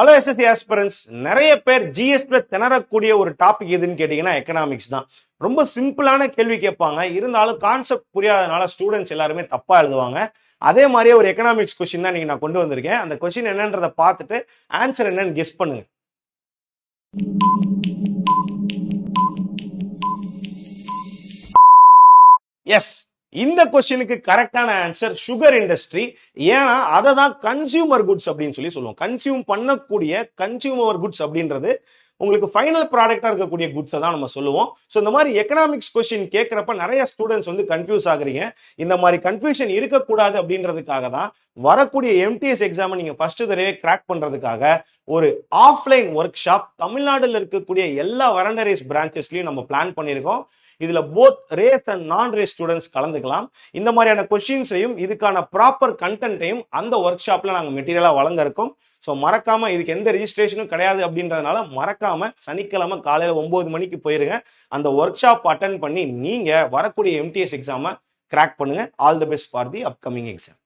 Hello SSC aspirants, நிறைய பேர் ஜிஎஸ்ல திணறக்கூடிய ஒரு டாபிக் எதுன்னு கேட்டீங்கன்னா எக்கனாமிக்ஸ் தான். ரொம்ப சிம்பிளான கேள்வி கேட்பாங்க, இருந்தாலும் கான்செப்ட் புரியாதனால ஸ்டூடெண்ட்ஸ் எல்லாருமே தப்பா எழுதுவாங்க. அதே மாதிரியே ஒரு எக்கனாமிக்ஸ் கொஸ்டின் தான் நீங்க நான் கொண்டு வந்திருக்கேன். அந்த கொஸ்டின் என்னன்றதை பார்த்துட்டு ஆன்சர் என்னன்னு கெஸ் பண்ணுங்க. எஸ், இந்த கொஸ்டினுக்கு கரெக்டான ஆன்சர் சுகர் இண்டஸ்ட்ரி. ஏன்னா அதை தான் கன்சியூமர் குட்ஸ் அப்படின்னு சொல்லுவோம். கன்சியூம் பண்ணக்கூடிய கன்சியூமர் குட்ஸ் அப்படின்றது உங்களுக்கு ஃபைனல் ப்ராடக்டா இருக்கக்கூடிய குட்ஸை தான் நம்ம சொல்லுவோம். ஸோ இந்த மாதிரி எக்கனாமிக்ஸ் கொஸ்டின் கேட்கிறப்ப நிறைய ஸ்டூடெண்ட்ஸ் வந்து கன்ஃபியூஸ் ஆகுறீங்க. இந்த மாதிரி கன்ஃபியூஷன் இருக்கக்கூடாது அப்படின்றதுக்காக தான் வரக்கூடிய எம்டிஎஸ் எக்ஸாமை நீங்க ஃபர்ஸ்ட் தடவை கிராக் பண்றதுக்காக ஒரு ஆஃப்லைன் ஒர்க் ஷாப் தமிழ்நாடுல இருக்கக்கூடிய எல்லா வரண்ட ரேஸ் பிரான்ச்சஸ்லயும் நம்ம பிளான் பண்ணியிருக்கோம். இதுல போத் ரேஸ் அண்ட் நான் ரேஸ் ஸ்டூடெண்ட்ஸ் கலந்துக்கலாம். இந்த மாதிரியான கொஸ்டின்ஸையும் இதுக்கான ப்ராப்பர் கண்டென்ட்டையும் அந்த ஒர்க் ஷாப்ல நாங்க மெட்டீரியலா வழங்க இருக்கோம். ஸோ மறக்காம, இதுக்கு எந்த ரெஜிஸ்ட்ரேஷனும் கிடையாது அப்படின்றதுனால மறக்காம சனிக்கிழமை காலையில 9 மணிக்கு போயிருங்க. அந்த ஒர்க் ஷாப் அட்டென்ட் பண்ணி நீங்க வரக்கூடிய எம்டிஎஸ் எக்ஸாமை கிராக் பண்ணுங்க. All the best for the upcoming exam.